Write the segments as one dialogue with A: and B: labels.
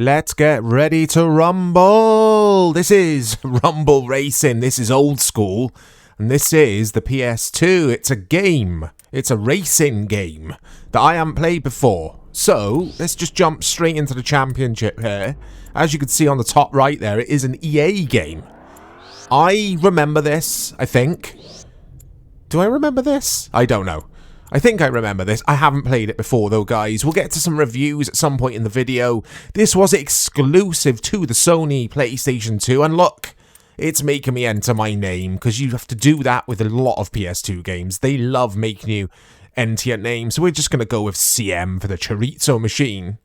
A: Let's get ready to rumble. This is Rumble Racing. This is old school. And this is the PS2. It's a game. It's a racing game that I haven't played before. So, let's just jump straight into the championship here. As you can see on the top right there, it is an EA game. I remember this, I think. Do I remember this? I don't know. I think I remember this. I haven't played it before though, guys. We'll get to some reviews at some point in the video. This was exclusive to the Sony PlayStation 2. And look, it's making me enter my name, because you have to do that with a lot of PS2 games. They love making you enter your name. So we're just going to go with CM for the Chorizo Machine.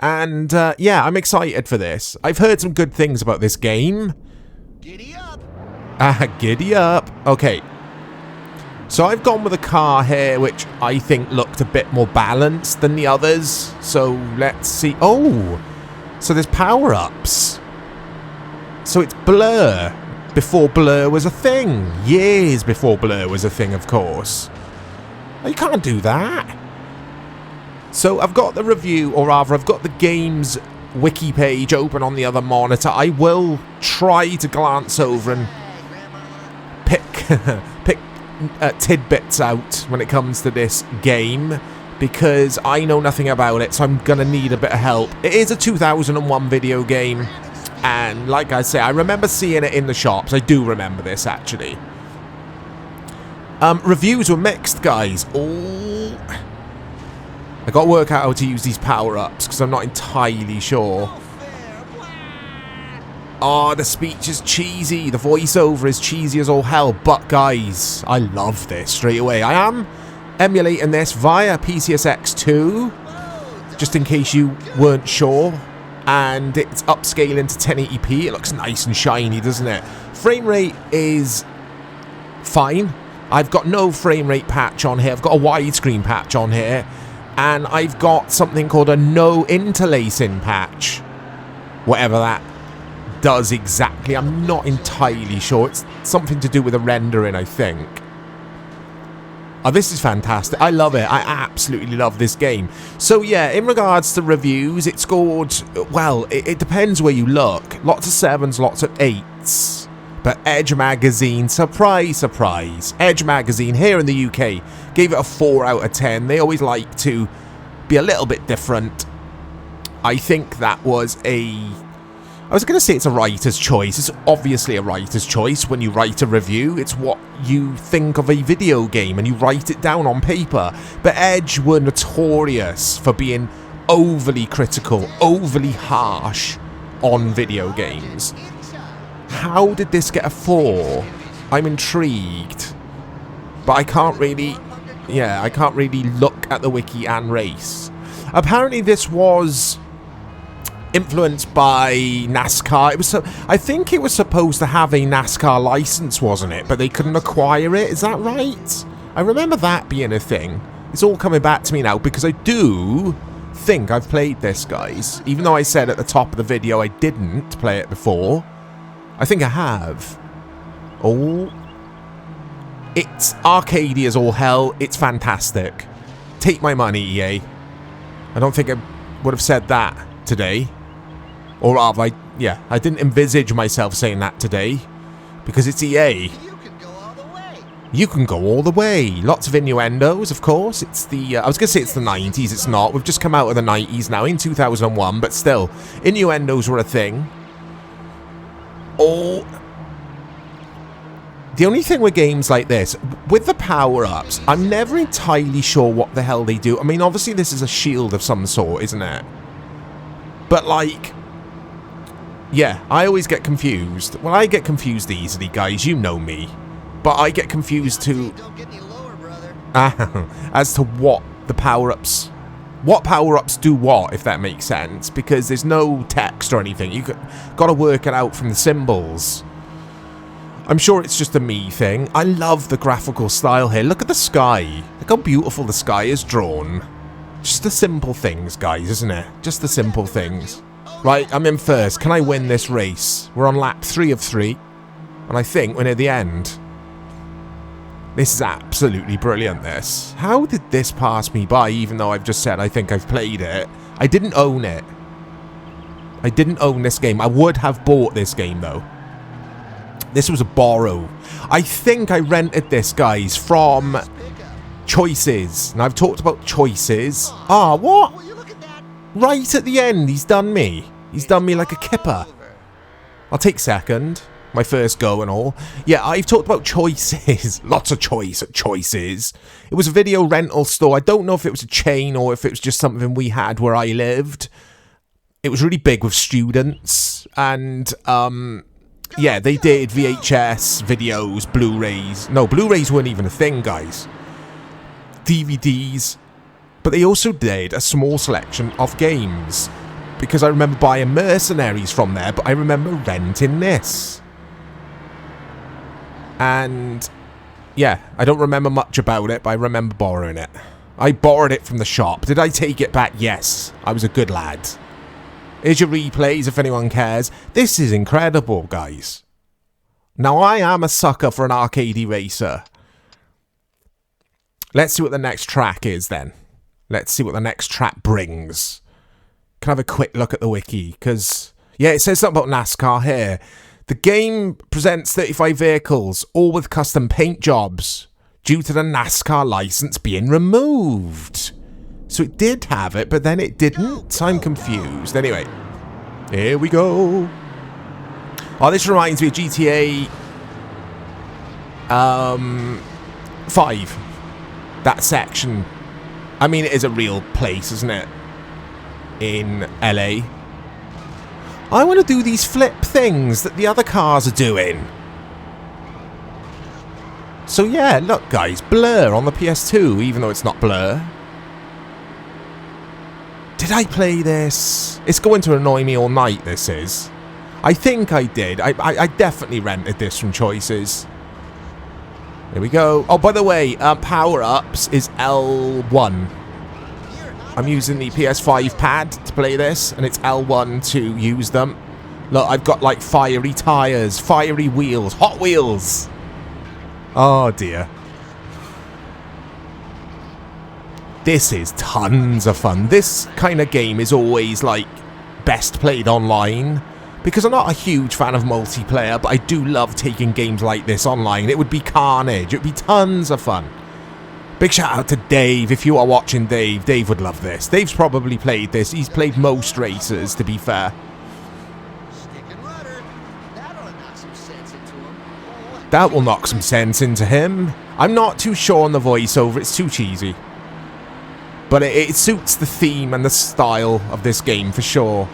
A: And yeah, I'm excited for this. I've heard some good things about this game.
B: Giddy up.
A: Giddy up. Okay. So I've gone with a car here which I think looked a bit more balanced than the others. So let's see. Oh, so there's power-ups. So it's Blur. Before Blur was a thing. Years before Blur was a thing, of course. Oh, you can't do that. So I've got the review, or rather I've got the game's wiki page open on the other monitor. I will try to glance over and pick tidbits out when it comes to this game, because I know nothing about it, so I'm gonna need a bit of help. It is a 2001 video game, and like I say, I remember seeing it in the shops. I do remember this, actually. Reviews were mixed, guys. Oh, I gotta work out how to use these power-ups, because I'm not entirely sure. Oh, the speech is cheesy. The voiceover is cheesy as all hell. But guys, I love this straight away. I am emulating this via PCSX 2, just in case you weren't sure. And it's upscaling to 1080p. It looks nice and shiny, doesn't it? Frame rate is fine. I've got no frame rate patch on here. I've got a widescreen patch on here. And I've got something called a no interlacing patch. Whatever that does exactly, I'm not entirely sure. It's something to do with the rendering, I think. Oh, this is fantastic. I love it. I absolutely love this game. So yeah, in regards to reviews, it scored, well, it depends where you look. Lots of 7s, lots of 8s. But Edge Magazine, surprise, surprise. Edge Magazine here in the UK gave it a 4 out of 10. They always like to be a little bit different. I think that was I was going to say it's a writer's choice. It's obviously a writer's choice when you write a review. It's what you think of a video game and you write it down on paper. But Edge were notorious for being overly critical, overly harsh on video games. How did this get a 4? I'm intrigued. But I can't really look at the wiki and race. Apparently this was influenced by NASCAR. I think it was supposed to have a NASCAR license, wasn't it? But they couldn't acquire it. Is that right? I remember that being a thing. It's all coming back to me now, because I do think I've played this, guys. Even though I said at the top of the video I didn't play it before. I think I have. Oh. It's arcadey as all hell. It's fantastic. Take my money, EA. I don't think I would have said that today. Or rather, I didn't envisage myself saying that today, because it's EA.
B: You can go all the way.
A: You can go all the way. Lots of innuendos, of course. It's the, I was going to say it's the 90s. It's not. We've just come out of the 90s now, in 2001, but still, innuendos were a thing. Oh. The only thing with games like this, with the power-ups, I'm never entirely sure what the hell they do. I mean, obviously this is a shield of some sort, isn't it? But like, yeah, I always get confused. Well, I get confused easily, guys. You know me. But I get confused too.
B: Don't get any lower, brother.
A: As to what the power-ups, what power-ups do what, if that makes sense. Because there's no text or anything. You got to work it out from the symbols. I'm sure it's just a me thing. I love the graphical style here. Look at the sky. Look how beautiful the sky is drawn. Just the simple things, guys, isn't it? Just the simple things. Right, I'm in first. Can I win this race? We're on lap 3 of 3. And I think we're near the end. This is absolutely brilliant, this. How did this pass me by, even though I've just said I think I've played it? I didn't own it. I didn't own this game. I would have bought this game, though. This was a borrow. I think I rented this, guys, from Choices. And I've talked about Choices. Ah, what?
B: Will you look at that?
A: Right at the end, he's done me. He's done me like a kipper. I'll take second. My first go and all. Yeah, I've talked about Choices. Lots of choice at Choices. It was a video rental store. I don't know if it was a chain or if it was just something we had where I lived. It was really big with students. And, yeah, they did VHS, videos, Blu-rays. No, Blu-rays weren't even a thing, guys. DVDs. But they also did a small selection of games. Because I remember buying Mercenaries from there, but I remember renting this. And, yeah, I don't remember much about it, but I remember borrowing it. I borrowed it from the shop. Did I take it back? Yes. I was a good lad. Here's your replays if anyone cares. This is incredible, guys. Now, I am a sucker for an arcade racer. Let's see what the next track is, then. Let's see what the next track brings. Can I have a quick look at the wiki? Because, yeah, it says something about NASCAR here. The game presents 35 vehicles, all with custom paint jobs, due to the NASCAR license being removed. So it did have it, but then it didn't. I'm confused. Anyway, here we go. Oh, this reminds me of GTA 5. That section. I mean, it is a real place, isn't it? In LA. I want to do these flip things that the other cars are doing. So yeah, look guys, Blur on the PS2, even though it's not Blur. Did I play this? It's going to annoy me all night, this is. I think I did. I definitely rented this from Choices. Here we go. Oh, by the way, power-ups is L1. I'm using the PS5 pad to play this, and it's L1 to use them. Look, I've got like fiery tyres, fiery wheels, Hot Wheels. Oh dear. This is tons of fun. This kind of game is always like best played online, because I'm not a huge fan of multiplayer, but I do love taking games like this online. It would be carnage. It would be tons of fun. Big shout out to Dave. If you are watching Dave, Dave would love this. Dave's probably played this. He's played most races, to be fair.
B: Stick and rudder. That'll knock some sense into him. Oh,
A: That will knock some sense into him. I'm not too sure on the voiceover. It's too cheesy. But it suits the theme and the style of this game for sure.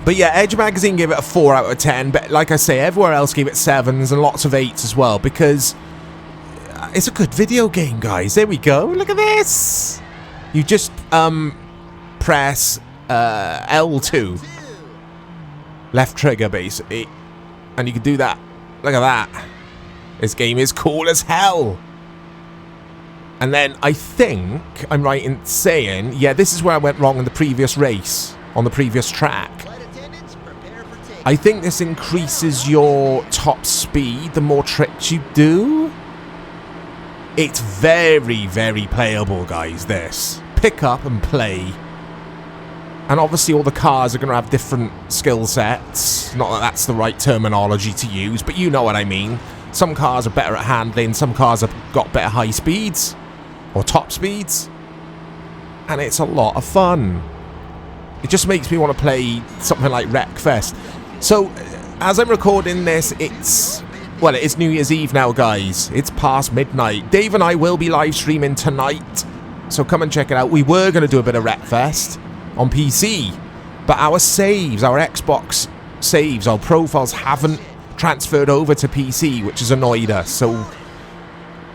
A: But yeah, Edge Magazine gave it a 4 out of 10. But like I say, everywhere else gave it 7s and lots of 8s as well. Because it's a good video game, guys. There we go. Look at this. You just press L2. Left trigger, basically. And you can do that. Look at that. This game is cool as hell. And then I think I'm right in saying, yeah, this is where I went wrong in the previous race. On the previous track.
B: flight attendants, prepare for takeoff.
A: I think this increases your top speed the more tricks you do. It's very, very playable, guys, this. Pick up and play. And obviously all the cars are going to have different skill sets. Not that that's the right terminology to use, but you know what I mean. Some cars are better at handling, some cars have got better high speeds. Or top speeds. And it's a lot of fun. It just makes me want to play something like Wreckfest. So, as I'm recording this, it's... Well, it is New Year's Eve now, guys. It's past midnight. Dave and I will be live streaming tonight. So come and check it out. We were going to do a bit of Wreckfest on PC. But our saves, our Xbox saves, our profiles haven't transferred over to PC, which has annoyed us. So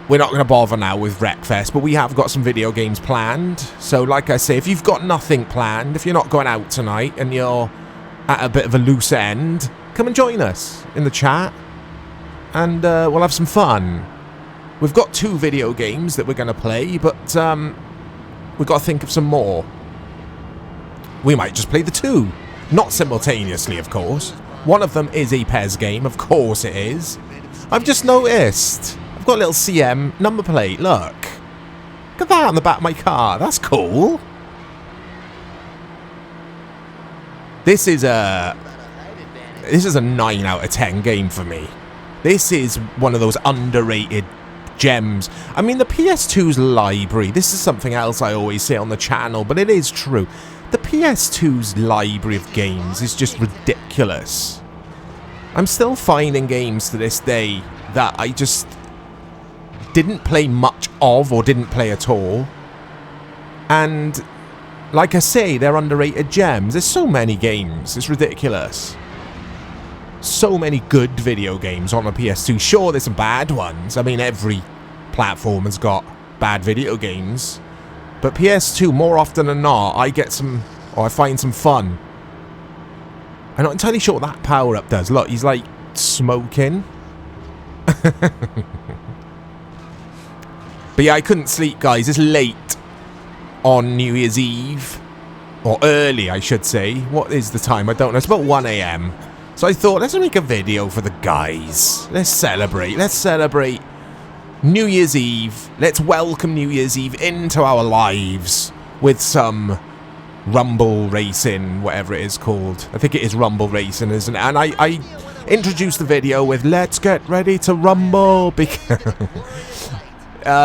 A: we're not going to bother now with Wreckfest. But we have got some video games planned. So like I say, if you've got nothing planned, if you're not going out tonight and you're at a bit of a loose end, come and join us in the chat. And we'll have some fun. We've got 2 video games that we're going to play, but we've got to think of some more. We might just play the 2. Not simultaneously, of course. One of them is a PES game, of course it is. I've just noticed. I've got a little CM number plate, look. Look at that on the back of my car, that's cool. This is a 9 out of 10 game for me. This is one of those underrated gems. I mean, the PS2's library, this is something else I always say on the channel, but it is true. The PS2's library of games is just ridiculous. I'm still finding games to this day that I just didn't play much of or didn't play at all. And like I say, they're underrated gems. There's so many games. It's ridiculous. So many good video games on the PS2. Sure, there's some bad ones. I mean, every platform has got bad video games. But PS2, more often than not, I find some fun. I'm not entirely sure what that power-up does. Look, he's like smoking. But yeah, I couldn't sleep, guys. It's late on New Year's Eve. Or early, I should say. What is the time? I don't know. It's about 1 AM. So I thought, let's make a video for the guys. Let's celebrate. Let's celebrate New Year's Eve. Let's welcome New Year's Eve into our lives with some Rumble Racing, whatever it is called. I think it is Rumble Racing, isn't it? And I introduced the video with "Let's get ready to rumble," because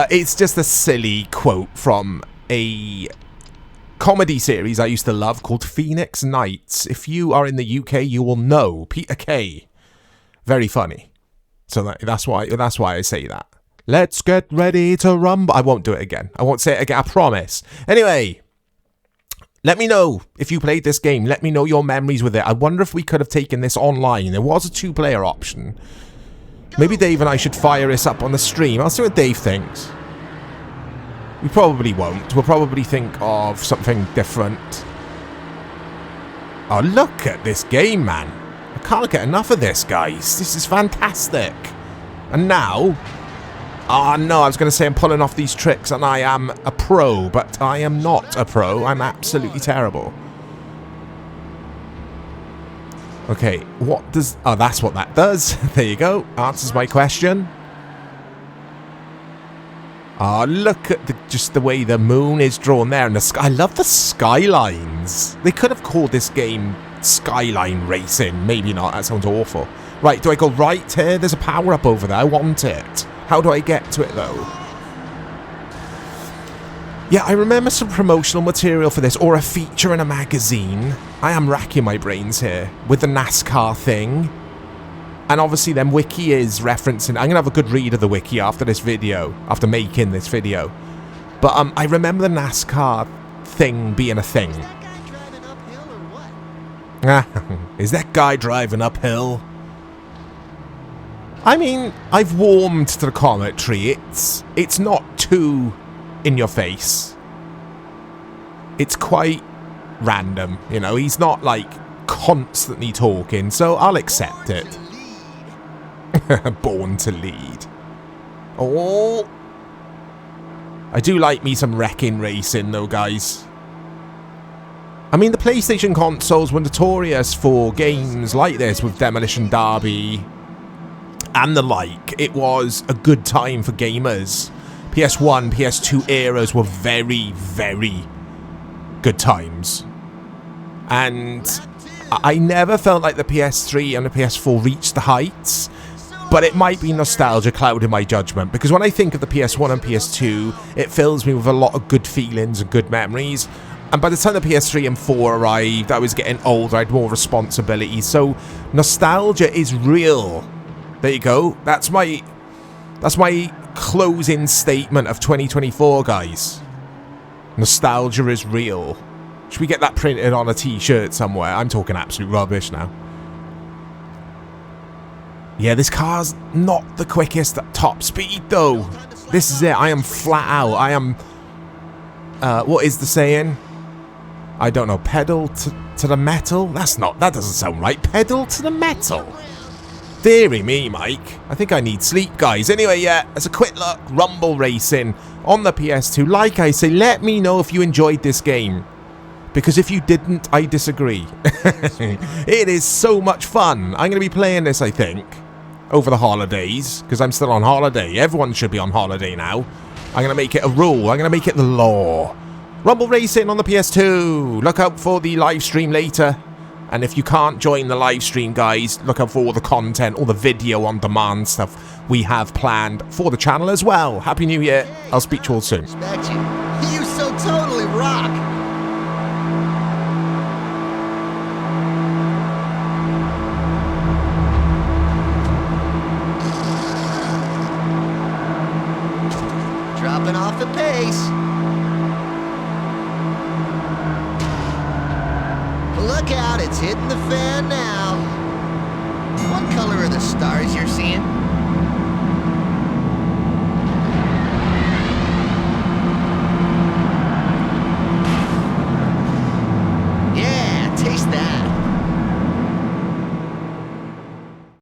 A: it's just a silly quote from a comedy series I used to love called Phoenix Nights. If you are in the UK, you will know Peter Kay. Very funny. So that's why I say that. Let's get ready to rumble. I won't do it again. I won't say it again. I promise. Anyway, let me know if you played this game. Let me know your memories with it. I wonder if we could have taken this online. There was a 2-player option. Maybe Dave and I should fire this up on the stream. I'll see what Dave thinks. We probably won't. We'll probably think of something different. Oh, look at this game, man. I can't get enough of this, guys. This is fantastic. And now... Oh, no, I was going to say I'm pulling off these tricks and I am a pro, but I am not a pro. I'm absolutely terrible. Okay, what does... Oh, that's what that does. There you go. Answers my question. Oh, look at just the way the moon is drawn there. And the sky. I love the skylines. They could have called this game Skyline Racing. Maybe not. That sounds awful. Right, do I go right here? There's a power-up over there. I want it. How do I get to it, though? Yeah, I remember some promotional material for this, or a feature in a magazine. I am racking my brains here with the NASCAR thing. And obviously then Wiki is referencing... I'm going to have a good read of the Wiki after this video, after making this video. But I remember the NASCAR thing being a thing.
B: Is that guy driving uphill or what?
A: Is that guy driving uphill? I mean, I've warmed to the commentary. It's not too in your face. It's quite random, you know. He's not, like, constantly talking, so I'll accept it. Born to lead. Oh, I do like me some wrecking racing though, guys. I mean, the PlayStation consoles were notorious for games like this with Demolition Derby and the like. It was a good time for gamers. PS1, PS2 eras were very, very good times. And I never felt like the PS3 and the PS4 reached the heights. But it might be nostalgia clouding my judgment, because when I think of the PS1 and PS2, it fills me with a lot of good feelings and good memories. And by the time the PS3 and 4 arrived, I was getting older, I had more responsibilities. So nostalgia is real. There you go. That's my closing statement of 2024, guys. Nostalgia is real. Should we get that printed on a t-shirt somewhere? I'm talking absolute rubbish now. Yeah, this car's not the quickest at top speed, though. This is it. I am flat out. I am... what is the saying? I don't know. Pedal to the metal? That doesn't sound right. Pedal to the metal. Deary me, Mike. I think I need sleep, guys. Anyway, yeah, as a quick look, Rumble Racing on the PS2. Like I say, let me know if you enjoyed this game. Because if you didn't, I disagree. It is so much fun. I'm going to be playing this, I think, over the holidays, because I'm still on holiday. Everyone should be on holiday now. I'm going to make it a rule. I'm going to make it the law. Rumble Racing on the PS2. Look out for the live stream later. And if you can't join the live stream, guys, look out for all the content, all the video on demand stuff we have planned for the channel as well. Happy New Year. I'll speak to you all soon.
B: Respect you. You so totally rock. Dropping off the pace. Look out, it's hitting the fan now. What color are the stars you're seeing?